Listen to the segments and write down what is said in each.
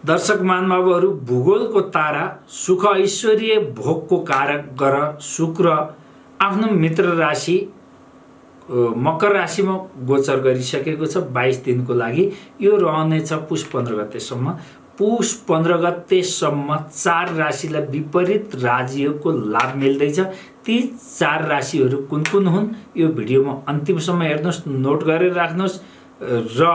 दर्शक महानुभावहरू, भूगोलको तारा सुख ऐश्वर्य भोगको कारक ग्रह शुक्र आफ्नो मित्र राशि मकर राशिमा गोचर गरिसकेको छ 22 दिनको लागि। यो रहनेछ पुष 15 गतेसम्म। पुष 15 गतेसम्म 4 राशिलाई विपरीत राजयोगको लाभ मिल्दैछ। ती 4 राशिहरू कुन कुन हुन् यो भिडियोमा अन्तिमसम्म हेर्नुहोस्, नोट गरेर राख्नुहोस् र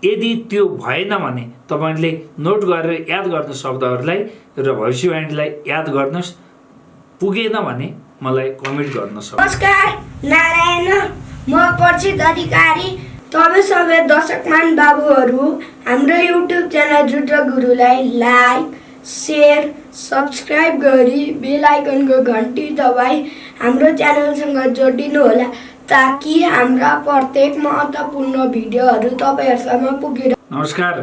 यदि त्यो भएन भने तपाईले नोट गरेर याद गर्नु शब्दहरूलाई र भविष्यवाणीलाई याद गर्नुहोस्। पुगेन भने मलाई कमेन्ट गर्न सक्नुहुन्छ। नमस्कार, नारायण, म परिचित अधिकारी। तपाईँ सबै दर्शकमान बाबुहरू हाम्रो युट्युब च्यानल रुद्र गुरुलाई लाइक, शेयर, सब्स्क्राइब गरी बेल आइकनको घन्टी दबाई हाम्रो च्यानलसँग जोडिनु होला ताकि हाम्रा प्रत्येक महत्त्वपूर्ण भिडियोहरू तपाईहरुसम्म पुगेर। नमस्कार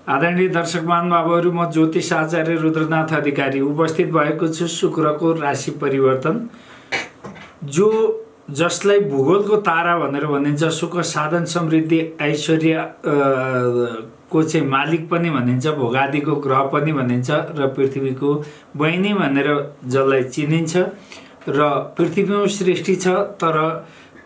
आदरणीय दर्शक महानुभावहरू, म ज्योतिष आचार्य रुद्रनाथ अधिकारी उपस्थित भएको छु। शुक्रको राशि परिवर्तन जसलाई भूगोलको तारा भनेर भनिन्छ, सुख साधन समृद्धि ऐश्वर्य को चाहिँ मालिक पनि भनिन्छ, भोगादिको ग्रह पनि भनिन्छ र पृथ्वीको बहिनी भनेर जसलाई चिनिन्छ। र पृथ्वीमा सृष्टि छ तर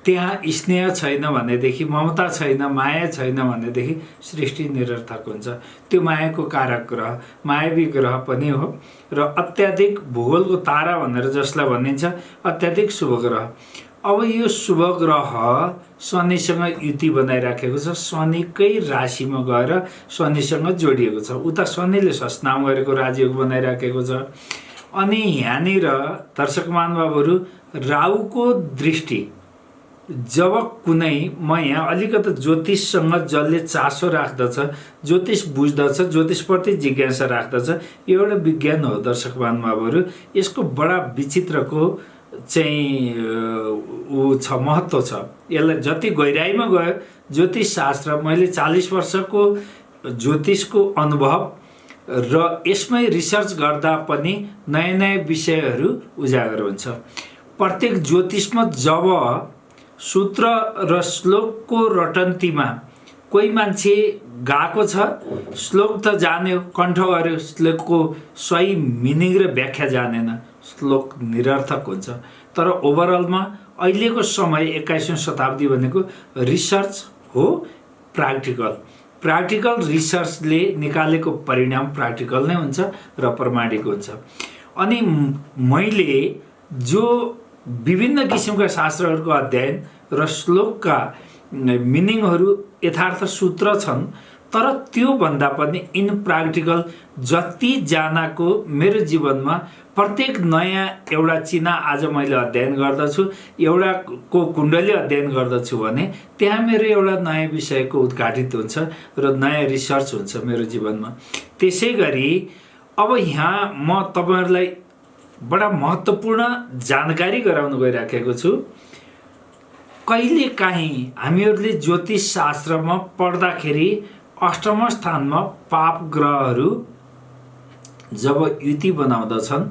त्यहाँ स्नेह छैन भनेदेखि, ममता छैन, माया छैन भनेदेखि सृष्टि निरर्थक हुन्छ। त्यो मायाको कारक ग्रह मायावी ग्रह पनि हो र अत्याधिक भूगोलको तारा भनेर जसलाई भनिन्छ अत्याधिक शुभ ग्रह। अब यो शुभ ग्रह शनिसँग युति बनाइराखेको छ। शनिकै राशिमा गएर शनिसँग जोडिएको छ। उता शनिले सस्नाम गरेको राजयोग बनाइराखेको छ। अनि यहाँनिर दर्शक महानुभावहरू, राहुको दृष्टि जब कुनै, म यहाँ अलिकति ज्योतिषसँग जसले चासो राख्दछ, ज्योतिष बुझ्दछ, ज्योतिषप्रति जिज्ञासा राख्दछ, यो एउटा विज्ञान हो दर्शक महानुभावहरू। यसको बडा विचित्रको चाहिँ छ, महत्त्व छ। यसलाई जति गहिराइमा गयो ज्योतिष शास्त्र, मैले 40 वर्षको ज्योतिषको अनुभव र यसमै रिसर्च गर्दा पनि नयाँ नयाँ विषयहरू उजागर हुन्छ। प्रत्येक ज्योतिषमा जब सूत्र र श्लोकको रटन्तीमा कोही मान्छे गएको छ, श्लोक त जान्यो, कण्ठ गर्यो, श्लोकको सही मिनिङ र व्याख्या जानेन, श्लोक निरर्थक हुन्छ। तर ओभरअलमा अहिलेको समय 21औं शताब्दी भनेको रिसर्च हो, प्र्याक्टिकल रिसर्चले निकालेको परिणाम प्र्याक्टिकल नै हुन्छ र प्रमाणिक हुन्छ। अनि मैले जो विभिन्न किसिमका शास्त्रहरूको अध्ययन र श्लोकका मिनिङहरू यथार्थ सूत्र छन्, तर त्यो भन्दा पनि इनप्र्याक्टिकल जति जनाको मेरो जीवनमा प्रत्येक नयाँ एउटा चिना आज मैले अध्ययन गर्दछु, एउटाको कुण्डली अध्ययन गर्दछु भने त्यहाँ मेरो एउटा नयाँ विषयको उद्घाटित हुन्छ र नयाँ रिसर्च हुन्छ मेरो जीवनमा। त्यसै गरी अब यहाँ म तपाईहरुलाई बडा महत्त्वपूर्ण जानकारी गराउन गइराखेको छु। कहिलेकाहीँ हामीहरूले ज्योतिष शास्त्रमा पढ्दाखेरि अष्टम स्थानमा पाप ग्रहहरू जब युति बनाउँदछन्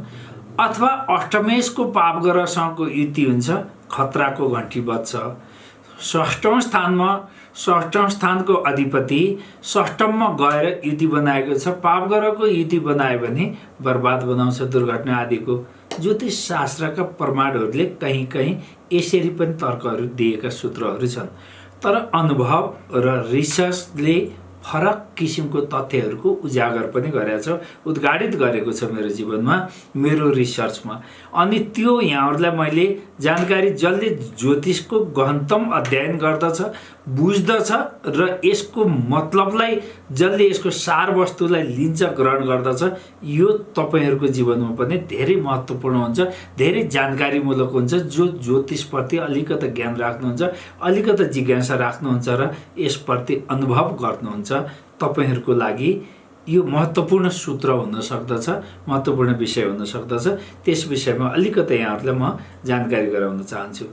अथवा अष्टमेशको पाप ग्रहसँगको युति हुन्छ, खतराको घण्टी बज्छ। षष्ठौं स्थानको अधिपति षष्ठममा गएर युति बनाएको छ। पाप ग्रहको युति बनायो भने बर्बाद बनाउँछ, दुर्घटना आदिको। ज्योतिष शास्त्रका प्रमाणहरूले कहीँ कहीँ यसरी पनि तर्कहरू दिएका सूत्रहरू छन्। तर अनुभव र रिसर्चले फरक किसिमको तथ्यहरूको उजागर पनि गरेको छ, उद्घाटित गरेको छ मेरो जीवनमा, मेरो रिसर्चमा। अनि त्यो यहाँहरूलाई मैले जानकारी, जसले ज्योतिषको गहनतम अध्ययन गर्दछ, बुझ्दछ र यसको मतलबलाई, जसले यसको सार वस्तुलाई लिन्छ, ग्रहण गर्दछ, यो तपाईहरुको जीवनमा पनि धेरै महत्त्वपूर्ण हुन्छ, धेरै जानकारीमूलक हुन्छ। जो ज्योतिषप्रति अलिकति ज्ञान राख्नुहुन्छ, अलिकति जिज्ञासा राख्नुहुन्छ र यसप्रति अनुभव गर्नुहुन्छ, तपाईहरुको लागि यो महत्त्वपूर्ण सूत्र हुन सक्दछ, महत्त्वपूर्ण विषय हुन सक्दछ। त्यस विषयमा अलिकति यहाँहरूलाई म जानकारी गराउन चाहन्छु।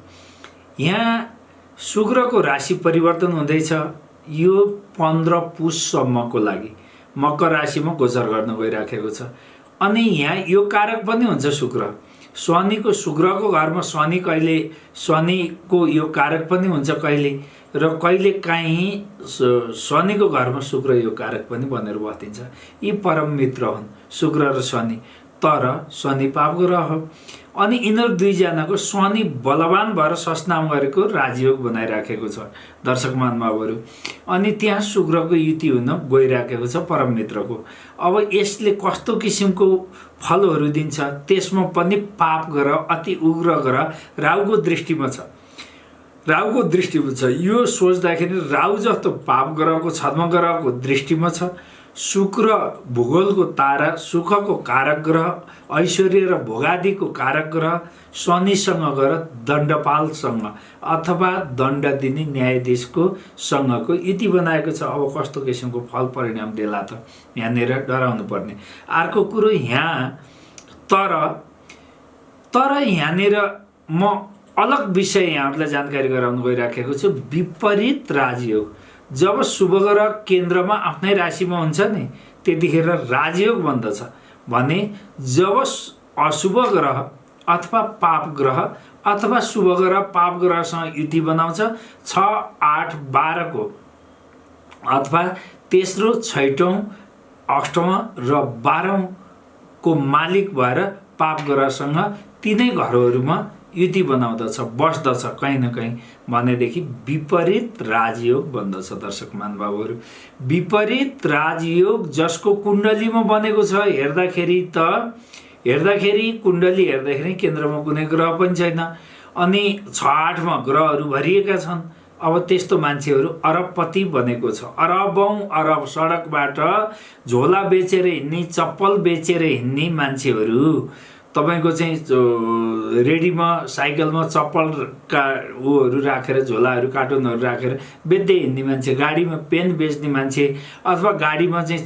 यहाँ शुक्रको राशि परिवर्तन हुँदैछ। यो 15 पुषसम्मको लागि मकर राशिमा गोचर गर्न गइराखेको छ। अनि यहाँ यो कारक पनि हुन्छ शुक्र, शुक्रको घरमा शनि, कहिले शनिको यो कारक पनि हुन्छ कहिले र कहिलेकाहीँ शनिको घरमा शुक्र यो कारक पनि बनेर बस्दिन्छ। यी परम मित्र हुन् शुक्र र शनि, तर शनि पाप ग्रह हो। अनि यिनीहरू दुईजनाको शनि बलवान भएर सस्नाम गरेको राजयोग बनाइराखेको छ दर्शक महानुभावहरू। अनि त्यहाँ शुक्रको युति हुन गइराखेको छ परम मित्रको। अब यसले कस्तो किसिमको फलहरू दिन्छ, त्यसमा पनि पाप ग्रह, अति उग्र ग्रह राहुको दृष्टिमा छ। राहुको दृष्टिमा छ, यो सोच्दाखेरि राहु जस्तो पाप ग्रहको छद्म ग्रहको दृष्टिमा छ। शुक्र भूगोलको तारा, सुखको कारक ग्रह, ऐश्वर्य र भोगादिको कारक ग्रह, शनिसँग गएर दण्डपालसँग अथवा दण्ड दिने न्यायाधीशको सँगको युति बनाएको छ। अब कस्तो किसिमको फल परिणाम देला त, यहाँनिर डराउनु पर्ने। अर्को कुरो यहाँ तर यहाँनिर म अलग विषय यहाँहरूलाई जानकारी गराउन गइराखेको छु। विपरीत राजयोग, जब शुभ ग्रह केन्द्रमा आफ्नै राशिमा हुन्छ नि, त्यतिखेर राजयोग बन्दछ भने जब अशुभ ग्रह अथवा पाप ग्रह अथवा शुभ ग्रह पाप ग्रहसँग युति बनाउँछ 6, 8, 12 को अथवा तेस्रो, छैटौँ, अष्टौँ र 12औं को मालिक भएर पाप ग्रहसँग तिनै घरहरूमा युति बनाउँदछ, बस्दछ कहीँ न कहीँ भनेदेखि विपरीत राजयोग बन्दछ दर्शक महानुभावहरू। विपरीत राजयोग जसको कुण्डलीमा बनेको छ, हेर्दाखेरि कुण्डली हेर्दाखेरि केन्द्रमा कुनै ग्रह पनि छैन, अनि 6, 8 मा ग्रहहरू भरिएका छन्। अब त्यस्तो मान्छेहरू अरबपति बनेको छ। अरबौं अरब सडकबाट झोला बेचेर हिँड्ने, चप्पल बेचेर हिँड्ने मान्छेहरू, तपाईँको चाहिँ रेडीमा साइकलमा चप्पलका ऊहरू राखेर, झोलाहरू, कार्टुनहरू राखेर बेच्दै हिँड्ने मान्छे, गाडीमा पेन बेच्ने मान्छे अथवा गाडीमा चाहिँ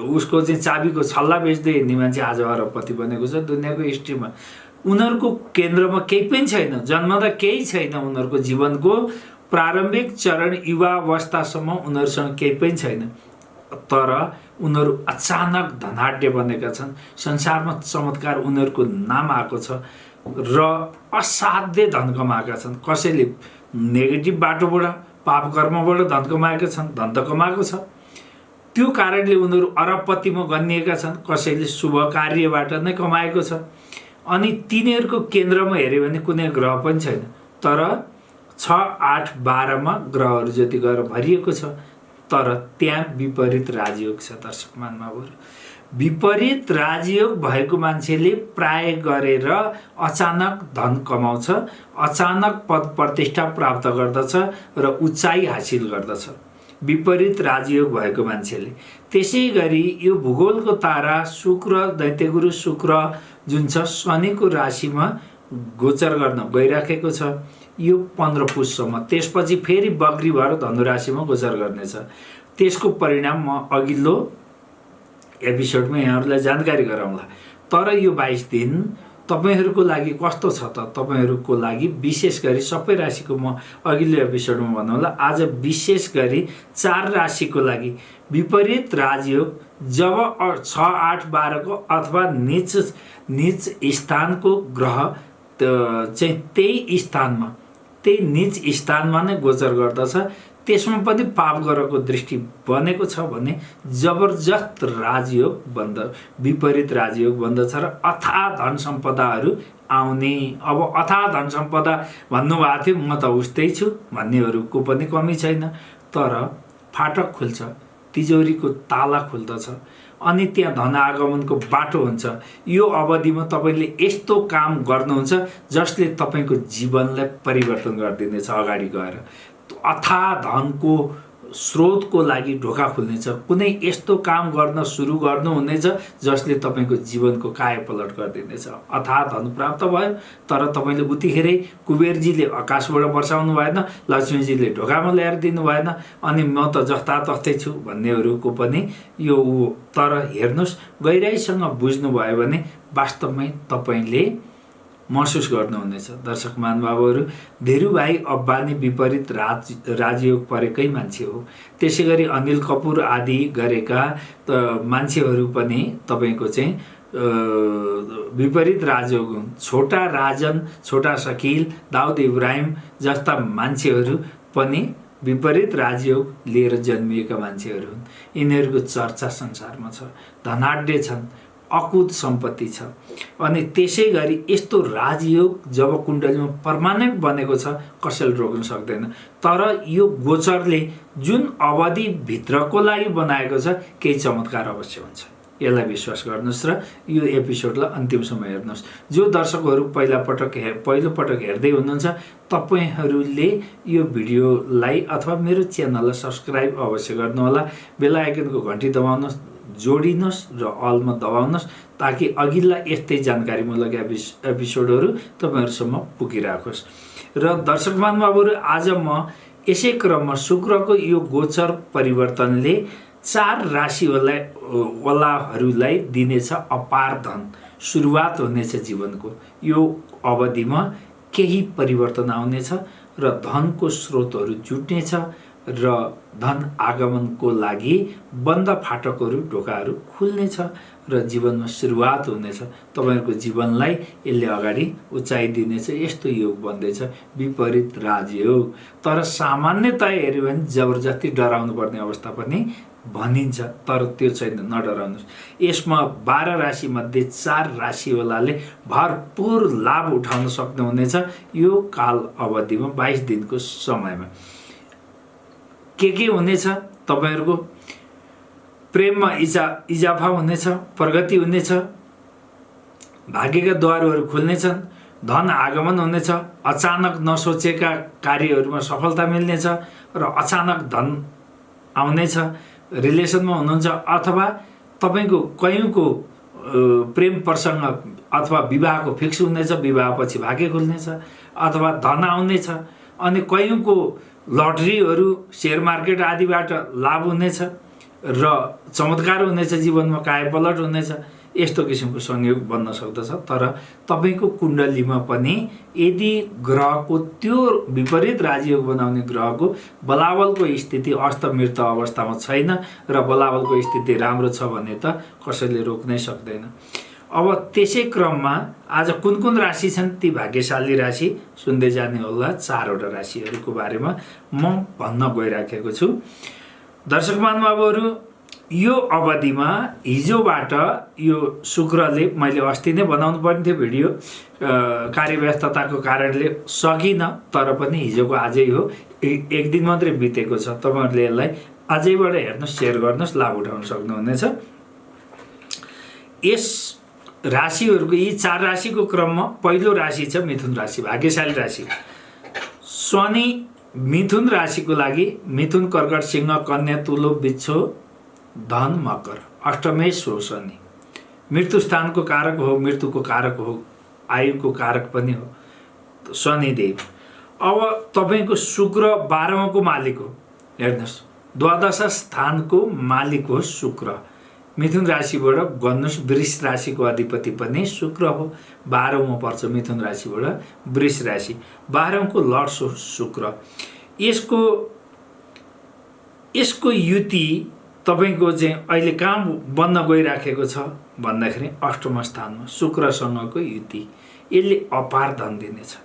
उसको चाहिँ चाबीको छल्ला बेच्दै हिँड्ने मान्छे आज अरबपति बनेको छ दुनियाँको हिस्ट्रीमा। उनीहरूको केन्द्रमा केही पनि छैन, जन्मदा केही छैन, उनीहरूको जीवनको प्रारम्भिक चरण युवावस्थासम्म उनीहरूसँग केही पनि छैन, तर उनीहरू अचानक धनाढ्य बनेका छन्। संसारमा चमत्कार उनीहरूको नाम आएको छ र असाध्य धन कमाएका छन्। कसैले नेगेटिभ बाटोबाट, पाप कर्मबाट धन कमाएका छन्, धन त कमाएको छ, त्यो कारणले उनीहरू अरबपतिमा गनिएका छन्। कसैले शुभ कार्यबाट नै कमाएको छ। अनि तिनीहरूको केन्द्रमा हेऱ्यो भने कुनै ग्रह पनि छैन, तर 6, 8, 12 मा ग्रहहरू जति गएर भरिएको छ, तर त्यहाँ विपरीत राजयोग छ दर्शक महानुभावहरू। विपरीत राजयोग भएको मान्छेले प्राय गरेर अचानक धन कमाउँछ, अचानक पद प्रतिष्ठा प्राप्त गर्दछ र उचाइ हासिल गर्दछ विपरीत राजयोग भएको मान्छेले। त्यसै गरी यो भूगोलको तारा शुक्र, दैत्यगुरु शुक्र जुन छ शनिको राशिमा गोचर गर्न गइराखेको छ यो 15 पुससम्म। त्यसपछि फेरि बग्री भएर धनु राशिमा गोचर गर्नेछ। त्यसको परिणाम म अघिल्लो एपिसोडमा यहाँहरूलाई जानकारी गराउँला। तर यो 22 दिन तपाईहरूको लागि कस्तो छ त? तपाईहरूको लागि विशेष गरी सबै राशिको म अघिल्लो एपिसोडमा भन्नुला, आज विशेष गरी 4 राशिको लागि विपरीत राजयोग जब 6, 8, 12 को अथवा नीच स्थानको ग्रह चाहिँ त्यही नीच स्थानमा नै गोचर गर्दछ, त्यसमा पनि पाप ग्रहको दृष्टि बनेको छ भने जबरजस्त राजयोग विपरीत राजयोग बन्दछ र अथाह धन सम्पदाहरू आउने। अब अथाह धन सम्पदा भन्नुभएको थियो, म त उस्तै छु भन्नेहरूको पनि कमी छैन, तर फाटक खुल्छ, तिजोरीको ताला खुल्दछ अनि त्यहाँ धन आगमनको बाटो हुन्छ। यो अवधिमा तपाईले यस्तो काम गर्नुहुन्छ जसले तपाईको जीवनलाई परिवर्तन गरिदिनेछ। अगाडि गएर अथाह धनको स्रोतको लागि ढोका खुल्नेछ। कुनै यस्तो काम गर्न सुरु गर्नुहुनेछ जसले तपाईको जीवनको कायापलट गरिदिनेछ। अथाह धन प्राप्त भयो, तर तपाईले उतिखेरै कुबेरजीले आकाशबाट वर्षाउनु भएन, लक्ष्मीजीले ढोकामा ल्याएर दिनु भएन, अनि म त जस्ता तस्तै छु भन्नेहरूको पनि यो। तर हेर्नुस्, गहिराईसँग बुझ्नुभयो भने वास्तवमै तपाईले महसुस गर्नुहुनेछ। दर्शक महानुभावहरू, धीरुभाइ अब्बानी विपरीत राजयोग परेकै मान्छे हो। त्यसै गरी अनिल कपुर आदि गरेका मान्छेहरू पनि तपाईको चाहिँ विपरीत राजयोग हुन्। छोटा राजन, छोटा शकील, दाउद इब्राहिम जस्ता मान्छेहरू पनि विपरीत राजयोग लिएर जन्मिएका मान्छेहरू हुन्। यिनीहरूको चर्चा संसारमा छ, धनाढ्य छन्, अकुत सम्पत्ति छ। अनि त्यसै गरी यस्तो राजयोग जब कुण्डलीमा पर्मानेन्ट बनेको छ कसैले रोक्न सक्दैन। तर यो गोचरले जुन अवधिभित्रको लागि बनाएको छ केही चमत्कार अवश्य हुन्छ, यसलाई विश्वास गर्नुहोस् र यो एपिसोडलाई अन्तिमसम्म हेर्नुहोस्। जो दर्शकहरू पहिलोपटक हेर्दै हुनुहुन्छ तपाईँहरूले यो भिडियोलाई अथवा मेरो च्यानललाई सब्सक्राइब अवश्य गर्नुहोला, बेल आइकनको घन्टी दबाउनुहोस्, जोडिनुहोस् र अलमा दबाउनुहोस् ताकि अघिल्ला यस्तै जानकारीमूलक एपिसोडहरू तपाईँहरूसम्म पुगिराखोस्। र दर्शक महानुभावहरू, आज म यसै क्रममा शुक्रको यो गोचर परिवर्तनले 4 राशिवालाहरूलाई दिनेछ अपार धन, सुरुवात हुनेछ जीवनको। यो अवधिमा केही परिवर्तन आउनेछ र धनको स्रोतहरू जुट्नेछ र धन आगमनको लागि बन्द फाटकहरू ढोकाहरू खुल्नेछ र जीवनमा सुरुवात हुनेछ। तपाईँहरूको जीवनलाई यसले अगाडि उचाइ दिनेछ, यस्तो योग बन्दैछ, विपरीत राजयोग। तर सामान्यतया हेऱ्यो भने जबरजस्ती डराउनु पर्ने अवस्था पनि भनिन्छ, तर त्यो छैन, नडराउनुहोस्। यसमा 12 राशिमध्ये 4 राशिवालाले भरपुर लाभ उठाउन सक्नुहुनेछ यो काल अवधिमा, 22 दिनको समयमा। के हुनेछ? तपाईँहरूको प्रेममा इजाफा हुनेछ, प्रगति हुनेछ, भाग्यका द्वारहरू खुल्नेछन्, धन आगमन हुनेछ, अचानक नसोचेका कार्यहरूमा सफलता मिल्नेछ र अचानक धन आउनेछ। रिलेसनमा हुनुहुन्छ अथवा तपाईँको कयौँको प्रेम प्रसङ्ग अथवा विवाहको फिक्स हुनेछ, विवाहपछि भाग्य खुल्नेछ अथवा धन आउनेछ। अनि कयौँको लटरीहरू, सेयर मार्केट आदिबाट लाभ हुनेछ र चमत्कार हुनेछ, जीवनमा कायापलट हुनेछ। यस्तो किसिमको संयोग बन्न सक्दछ। तर तपाईँको कुण्डलीमा पनि यदि ग्रहको त्यो विपरीत राजयोग बनाउने ग्रहको बलाबलको स्थिति अस्तमृत अवस्थामा छैन र बलाबलको स्थिति राम्रो छ भने त कसैले रोक्नै सक्दैन। अब त्यसै क्रममा आज कुन राशि छन् ती भाग्यशाली राशि सुन्दै जाने होला। 4 वटा राशिहरूको बारेमा म भन्न गइराखेको छु। दर्शक महानुभावहरू, यो अवधिमा हिजोबाट यो शुक्रले, मैले अस्ति नै बनाउनु पर्ने थियो भिडियो, कार्यव्यस्तताको कारणले सकिनँ, तर पनि हिजोको आजै हो, एक दिन मात्रै बितेको छ। तपाईँहरूले यसलाई आजैबाट हेर्नुहोस्, सेयर गर्नुहोस्, लाभ उठाउन सक्नुहुनेछ। यस राशिहरूको, यी 4 राशिको क्रममा पहिलो राशि छ मिथुन राशि, भाग्यशाली राशि। शनि मिथुन राशिको लागि मिथुन, कर्कट, सिंह, कन्या, तुलो, बिच्छो, धन, मकर, अष्टमेश हो शनि। मृत्यु स्थानको कारक हो, मृत्युको कारक हो, आयुको कारक पनि हो शनिदेव। अब तपाईँको शुक्र 12औँको मालिक हो। हेर्नुहोस्, द्वादश स्थानको मालिक हो शुक्र। मिथुन राशिबाट गन्नुहोस्, वृष राशिको अधिपति पनि शुक्र हो, 12औँमा पर्छ मिथुन राशिबाट वृष राशि, 12औँको लर्ड्स हो शुक्र। यसको युति तपाईँको चाहिँ अहिले कहाँ बन्न गइराखेको छ भन्दाखेरि अष्टम स्थानमा शुक्रसँगको युति, यसले अपार धन दिनेछ।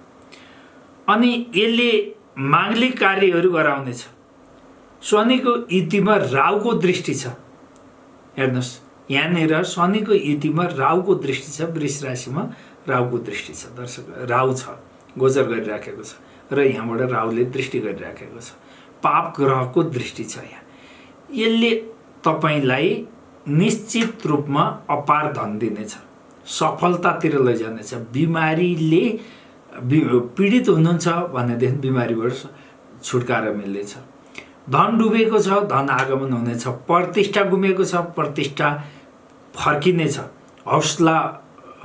अनि यसले माङ्गलिक कार्यहरू गराउनेछ। शनिको युतिमा राहुको दृष्टि छ। हेर्नुहोस्, यहाँनिर शनिको युतिमा राहुको दृष्टि छ, वृष राशिमा राहुको दृष्टि छ। दर्शक, राहु छ, गोचर गरिराखेको छ र यहाँबाट राहुले दृष्टि गरिराखेको छ। पाप ग्रहको दृष्टि छ यहाँ। यसले तपाईँलाई निश्चित रूपमा अपार धन दिनेछ, सफलतातिर लैजानेछ। बिमारीले पीडित हुनुहुन्छ भनेदेखि बिमारीबाट छुटकारा मिल्नेछ। धन डुबेको छ, धन आगमन हुनेछ। प्रतिष्ठा गुमेको छ, प्रतिष्ठा फर्किनेछ, हौसला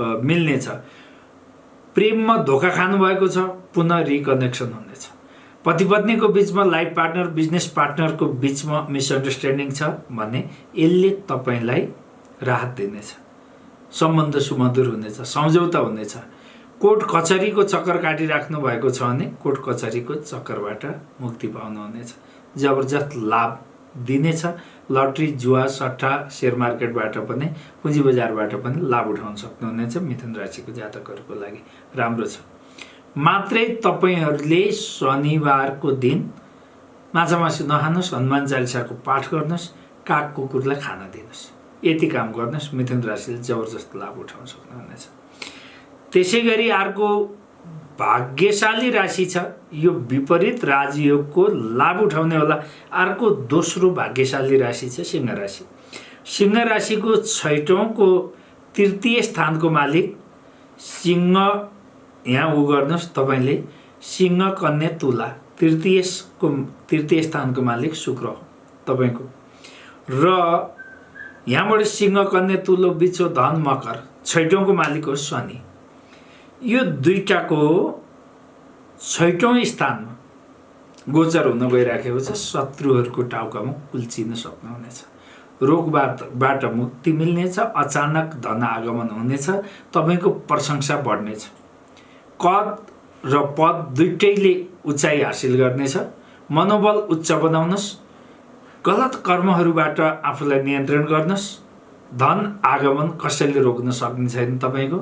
मिल्नेछ। प्रेममा धोका खानुभएको छ, पुनः रिकनेक्सन हुनेछ। पति पत्नीको बिचमा, लाइफ पार्टनर, बिजनेस पार्टनरको बिचमा मिसअन्डरस्ट्यान्डिङ छ भने यसले तपाईँलाई राहत दिनेछ। सम्बन्ध सुमधुर हुनेछ, सम्झौता हुनेछ। कोर्ट कचहरीको चक्कर काटिराख्नु भएको छ भने कोर्ट कचहरीको चक्करबाट मुक्ति पाउनुहुनेछ। जबरजस्त लाभ दिनेछ। लटरी, जुवा, सट्टा, सेयर मार्केटबाट पनि, पुँजी बजारबाट पनि लाभ उठाउन सक्नुहुनेछ। मिथुन राशिको जातकहरूको लागि राम्रो छ। मात्रै तपाईँहरूले शनिबारको दिन माछा मासु नखानुहोस्, हनुमान चालिसाको पाठ गर्नुहोस्, काग कुकुरलाई खान दिनुहोस्। यति काम गर्नुहोस्, मिथुन राशिले जबरजस्त लाभ उठाउन सक्नुहुनेछ। त्यसै गरी अर्को भाग्यशाली राशि छ, यो विपरीत राजयोगको लाभ उठाउने होला। अर्को दोस्रो भाग्यशाली राशि छ सिंह राशि। सिंह राशिको 6औँको तृतीय स्थानको मालिक सिंह, यहाँ उ गर्नुहोस् तपाईँले सिंह कन्या तुला, तृतीय स्थानको मालिक शुक्र हो तपाईँको। र यहाँबाट सिंह कन्या तुलो बिचो धन मकर, 6औँको मालिक हो शनि। यो दुईटाको 6औँ स्थानमा गोचर हुन गइराखेको छ। शत्रुहरूको टाउकामा कुल्चिन सक्नुहुनेछ, रोगबाट मुक्ति मिल्नेछ, अचानक धन आगमन हुनेछ, तपाईँको प्रशंसा बढ्नेछ, कद र पद दुइटैले उचाइ हासिल गर्नेछ। मनोबल उच्च बनाउनुहोस्, गलत कर्महरूबाट आफूलाई नियन्त्रण गर्नुहोस्। धन आगमन कसैले रोक्न सक्ने छैन तपाईँको,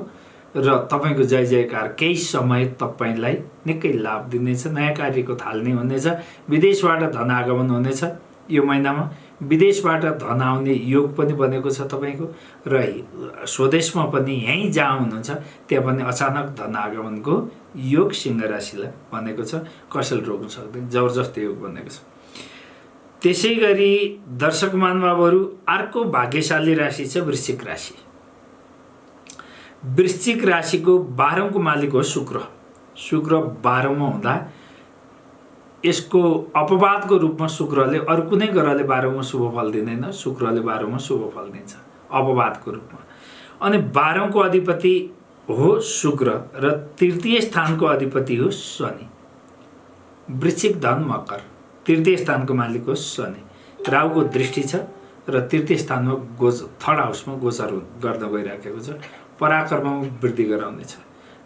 र तपाईँको जय जयकार केही समय तपाईँलाई निकै लाभ दिनेछ। नयाँ कार्यको थाल्ने हुनेछ। विदेशबाट धन आगमन हुनेछ यो महिनामा। विदेशबाट धन आउने योग पनि बनेको छ तपाईँको, र स्वदेशमा पनि यहीँ जहाँ हुनुहुन्छ त्यहाँ पनि अचानक धन आगमनको योग सिंह राशिलाई बनेको छ। कसैले रोक्न सक्दैन, जबरजस्त योग बनेको छ। त्यसै गरी दर्शक महानुभावहरू, अर्को भाग्यशाली राशि छ वृश्चिक राशि। वृश्चिक राशिको 12औँको मालिक हो शुक्र। शुक्र 12औँमा हुँदा यसको अपवादको रूपमा शुक्रले, अरू कुनै ग्रहले 12औँमा शुभ फल दिँदैन, शुक्रले 12औँमा शुभ फल दिन्छ अपवादको रूपमा। अनि 12औँको अधिपति हो शुक्र र तृतीय स्थानको अधिपति हो शनि। वृश्चिक धन मकर, तृतीय स्थानको मालिक हो शनि। राहुको दृष्टि छ र तृतीय स्थानमा थर्ड हाउसमा गोचर गर्न गइराखेको छ। पराक्रममा वृद्धि गराउनेछ,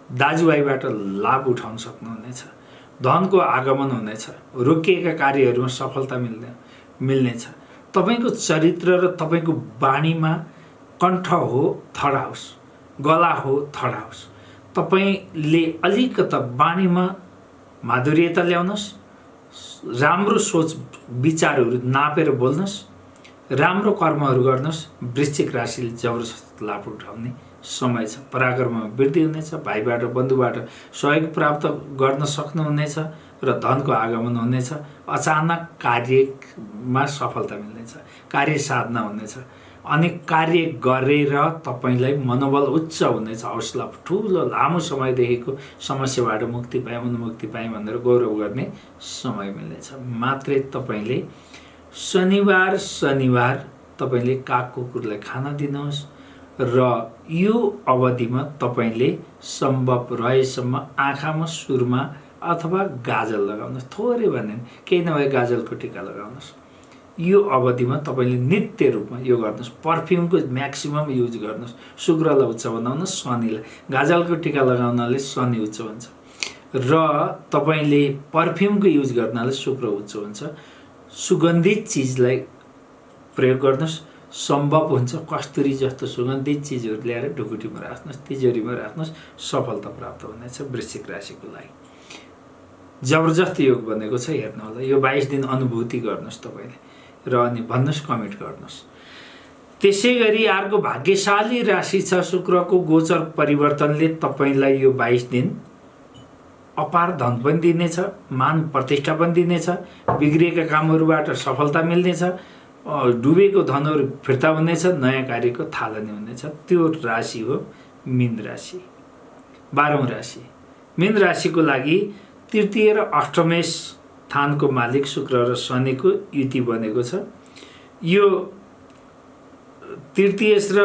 दाजुभाइबाट लाभ उठाउन सक्नुहुनेछ, धनको आगमन हुनेछ, रोकिएका कार्यहरूमा सफलता मिल्नेछ। तपाईँको चरित्र र तपाईँको बाणीमा कण्ठ हो थर्ड हाउस, गला हो थर्ड हाउस। तपाईँले अलिकता बाणीमा माधुर्यता ल्याउनुहोस्, राम्रो सोच विचारहरू नापेर बोल्नुहोस्, राम्रो कर्महरू गर्नुहोस्। वृश्चिक राशिले जबरजस्त लाभ उठाउने समय छ। पराक्रममा वृद्धि हुनेछ, भाइबाट बन्धुबाट सहयोग प्राप्त गर्न सक्नुहुनेछ र धनको आगमन हुनेछ। अचानक कार्यमा सफलता मिल्नेछ, कार्य साधना हुनेछ। अनि कार्य गरेर तपाईँलाई मनोबल उच्च हुनेछ, हौसला ठुलो लामो समयदेखिको समस्याबाट मुक्ति पाएँ, उन्मुक्ति पाएँ भनेर गौरव गर्ने समय मिल्नेछ। मात्रै तपाईँले शनिबार तपाईँले काग कुकुरलाई खाना दिनुहोस् र यो अवधिमा तपाईँले सम्भव रहेसम्म आँखामा, सुरमा अथवा गाजल लगाउनुहोस्। थोरै भने केही नभए गाजलको टिका लगाउनुहोस्। यो अवधिमा तपाईँले नित्य रूपमा यो गर्नुहोस्। पर्फ्युमको म्याक्सिमम युज गर्नुहोस्। शुक्रलाई उच्च बनाउनुहोस्, शनिलाई गाजलको टिका लगाउनाले शनि उच्च हुन्छ र तपाईँले पर्फ्युमको युज गर्नाले शुक्र उच्च हुन्छ। सुगन्धित चिजलाई प्रयोग गर्नुहोस्। सम्भव हुन्छ कस्तुरी जस्तो सुगन्धित चिजहरू ल्याएर ढुकुटीमा राख्नुहोस्, तिजोरीमा राख्नुहोस्, सफलता प्राप्त हुनेछ। वृश्चिक राशिको लागि जबरजस्त योग बनेको छ, हेर्नु होला। यो 22 दिन अनुभूति गर्नुहोस् तपाईँले र अनि भन्नुहोस्, कमेन्ट गर्नुहोस्। त्यसै गरी अर्को भाग्यशाली राशि छ शुक्रको गोचर परिवर्तनले तपाईँलाई यो 22 दिन अपार धन पनि दिनेछ, मान प्रतिष्ठा पनि दिनेछ, बिग्रिएका कामहरूबाट सफलता मिल्नेछ, डुबेको धनहरू फिर्ता हुनेछ, नयाँ कार्यको थालनी हुनेछ। त्यो राशि हो मीन राशि। 12औँ राशि मीन राशिको लागि तृतीय र अष्टमेश स्थानको मालिक शुक्र र शनिको युति बनेको छ। यो तृतीय र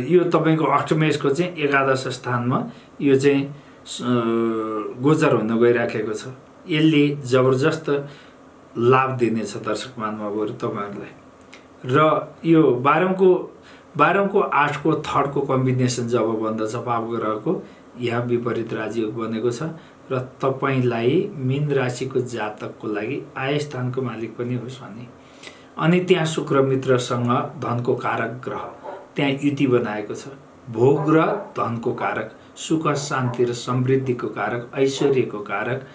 यो तपाईँको अष्टमेशको चाहिँ एकादश स्थानमा यो चाहिँ गोचर हुन गइराखेको छ। यसले जबरजस्त लाभ दिनेछ दर्शक महानुभावहरू तपाईँहरूलाई। र यो 12औँको 8को थर्डको कम्बिनेसन जब बन्दछ पाप ग्रहको, यहाँ विपरीत राजयोग बनेको छ र तपाईँलाई मीन राशिको जातकको लागि आय स्थानको मालिक पनि हो शनि। अनि त्यहाँ शुक्र मित्रसँग धनको कारक ग्रह त्यहाँ युति बनाएको छ। भोग र धनको कारक, सुख शान्ति र समृद्धिको कारक, ऐश्वर्यको कारक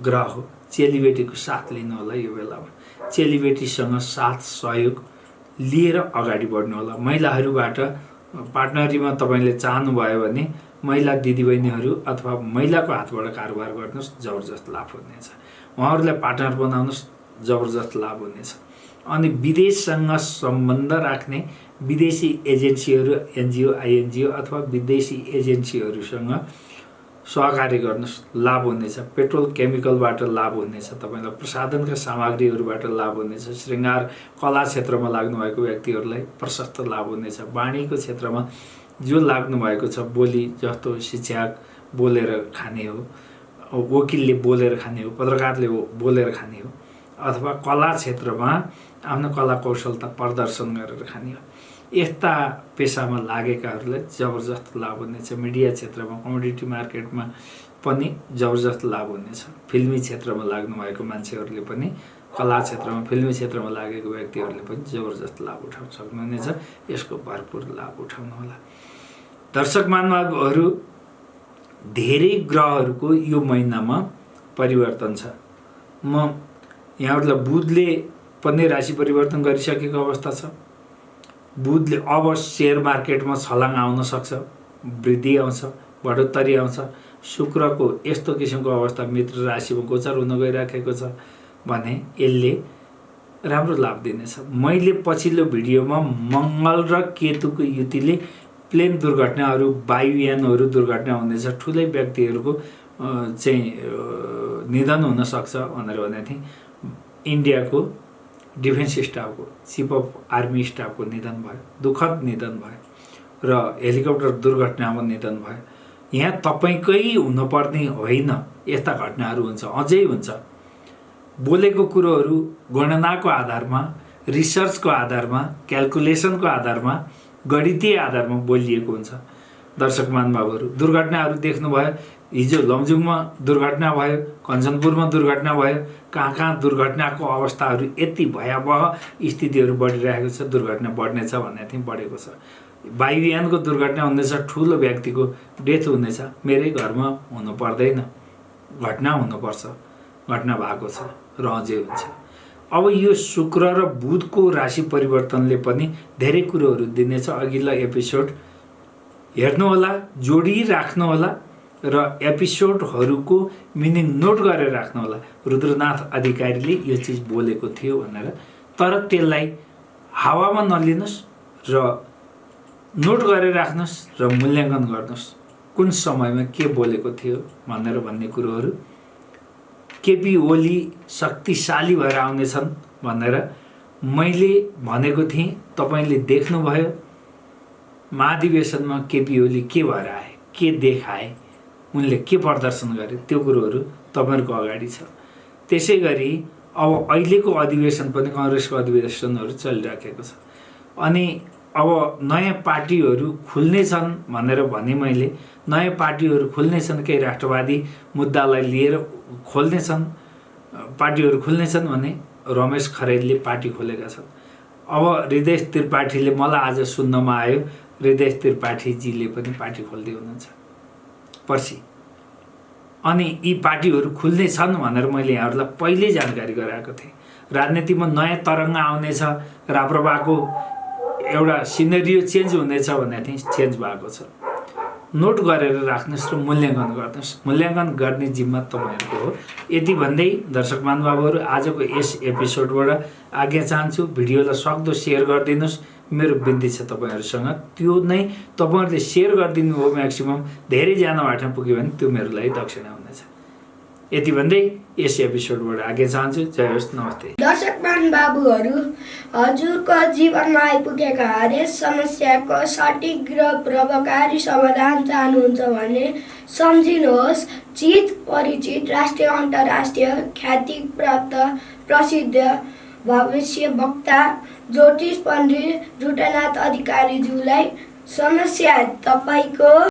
ग्रह हो। चेलीबेटीको साथ लिनु होला। यो बेलामा चेलीबेटीसँग साथ सहयोग लिएर अगाडि बढ्नु होला। महिलाहरूबाट पार्टनरीमा तपाईँले चाहनुभयो भने महिला दिदीबहिनीहरू अथवा महिलाको हातबाट कारोबार गर्नुहोस्, जबरजस्त लाभ हुनेछ। उहाँहरूलाई पार्टनर बनाउनुहोस्, जबरजस्त लाभ हुनेछ। अनि विदेशसँग सम्बन्ध राख्ने विदेशी एजेन्सीहरू, एनजिओ, आइएनजिओ अथवा विदेशी एजेन्सीहरूसँग सहकार्य गर्नुहोस्, लाभ हुनेछ। पेट्रोल केमिकलबाट लाभ हुनेछ, तपाईँलाई प्रसाधनका सामग्रीहरूबाट लाभ हुनेछ। श्रृङ्गार कला क्षेत्रमा लाग्नुभएको व्यक्तिहरूलाई प्रशस्त लाभ हुनेछ। वाणीको क्षेत्रमा जो लाग्नुभएको छ, बोली जस्तो शिक्षक बोलेर खाने हो, वकिलले बोलेर खाने हो, पत्रकारले बोलेर खाने हो, अथवा कला क्षेत्रमा आफ्नो कला कौशलता प्रदर्शन गरेर खाने हो, यस्ता पेसामा लागेकाहरूलाई जबरजस्त लाभ हुनेछ। मिडिया क्षेत्रमा, कमोडिटी मार्केटमा पनि जबरजस्त लाभ हुनेछ। फिल्मी क्षेत्रमा लाग्नुभएको मान्छेहरूले पनि, कला क्षेत्रमा, फिल्मी क्षेत्रमा लागेको व्यक्तिहरूले पनि जबरजस्त लाभ उठाउन सक्नुहुनेछ। यसको भरपुर लाभ उठाउनुहोला। दर्शक महानुभावहरू, धेरै ग्रहहरूको यो महिनामा परिवर्तन छ। म यहाँहरूलाई बुधले पनि राशि परिवर्तन गरिसकेको अवस्था छ। बुधले अब सेयर मार्केटमा छलाङ आउन सक्छ, वृद्धि आउँछ, बढोत्तरी आउँछ। शुक्रको यस्तो किसिमको अवस्था मित्र राशिमा गोचर हुन गइराखेको छ भने यसले राम्रो लाभ दिनेछ। मैले पछिल्लो भिडियोमा मङ्गल र केतुको युतिले प्लेन दुर्घटनाहरू, वायुयानहरू दुर्घटना हुनेछ, ठुलै व्यक्तिहरूको चाहिँ निधन हुन सक्छ भनेर भनेको थिएँ। इन्डियाको डिफेन्स स्टाफको, चिफ अफ आर्मी स्टाफको निधन भयो, दुःखद निधन भयो र हेलिकप्टर दुर्घटनामा निधन भयो। यहाँ तपाईँकै हुनुपर्ने होइन, यस्ता घटनाहरू हुन्छ, अझै हुन्छ। बोलेको कुरोहरू गणनाको आधारमा, रिसर्चको आधारमा, क्यालकुलेसनको आधारमा, गणितीय आधारमा बोलिएको हुन्छ। दर्शक महानुभावहरू, दुर्घटनाहरू देख्नुभयो। हिजो लमजुङमा दुर्घटना भयो, कञ्चनपुरमा दुर्घटना भयो। कहाँ दुर्घटनाको अवस्थाहरू यति भयावह स्थितिहरू बढिरहेको छ। दुर्घटना बढ्नेछ भनेको थिएँ, बढेको छ। वायुयानको दुर्घटना हुनेछ, ठुलो व्यक्तिको डेथ हुनेछ। मेरै घरमा हुनु पर्दैन, घटना हुनुपर्छ, घटना भएको छ र अझै हुन्छ। अब यो शुक्र र बुधको राशि परिवर्तनले पनि धेरै कुरोहरू दिनेछ। अघिल्लो एपिसोड हेर्नुहोला, जोडिराख्नुहोला र एपिसोडहरूको मिनिङ नोट गरेर राख्नुहोला। रुद्रनाथ अधिकारीले यो चिज बोलेको थियो भनेर, तर त्यसलाई हावामा नलिनुहोस् र नोट गरेर राख्नुहोस् र मूल्याङ्कन गर्नुहोस्। कुन समयमा के बोलेको थियो भनेर भन्ने कुरोहरू। केपी ओली शक्तिशाली भएर आउनेछन् भनेर मैले भनेको थिएँ, तपाईँले देख्नुभयो। महाधिवेशनमा केपी ओली के भएर आए, के देखाए, उनले के प्रदर्शन गरे, त्यो कुरोहरू तपाईँहरूको अगाडि छ। त्यसै गरी अब अहिलेको अधिवेशन पनि कङ्ग्रेसको अधिवेशनहरू चलिराखेको छ। अनि अब नयाँ पार्टीहरू खुल्नेछन् भनेर भने मैले, नयाँ पार्टीहरू खुल्नेछन्, केही राष्ट्रवादी मुद्दालाई लिएर खोल्नेछन्, पार्टीहरू खुल्नेछन् भने रमेश खरेलले पार्टी खोलेका छन्। अब हृदय त्रिपाठीले, मलाई आज सुन्नमा आयो, हृदय त्रिपाठीजीले पनि पार्टी खोल्दै हुनुहुन्छ पर्सि। अनि यी पार्टीहरू खुल्ने छन् भनेर मैले यहाँहरूलाई पहिल्यै जानकारी गराएको थिएँ। राजनीतिमा नयाँ तरङ्ग आउनेछ, राप्रपाको एउटा सिनेरियो चेन्ज हुनेछ भनेको थिएँ, चेन्ज भएको छ। नोट गरेर राख्नुहोस् र मूल्याङ्कन गर्नुहोस्। मूल्याङ्कन गर्ने जिम्मा तपाईँहरूको हो। यति भन्दै दर्शक महानुभावहरू, आजको यस एपिसोडबाट आज्ञा चाहन्छु। भिडियोलाई सक्दो सेयर गरिदिनुहोस्, मेरो बिन्ती छ तपाईँहरूसँग। त्यो नै तपाईँहरूले सेयर गरिदिनु हो, म्याक्सिमम धेरैजनाबाट पुग्यो भने त्यो मेरो लागि दक्षिणा हुनेछ। यति भन्दै यस एपिसोडबाट आज्ञा चाहन्छु। जय होस्, नमस्ते। दर्शक बाबुहरू, हजुरको जीवनमा आइपुगेका हरेक समस्याको सठिक र प्रभावकारी समाधान चाहनुहुन्छ भने सम्झिनुहोस्। चित परिचित, राष्ट्रिय अन्तर्राष्ट्रिय ख्याति प्राप्त प्रसिद्ध भविष्य वक्ता ज्योतिष पण्डित रुद्रनाथ अधिकारीज्यूलाई समस्या तपाईको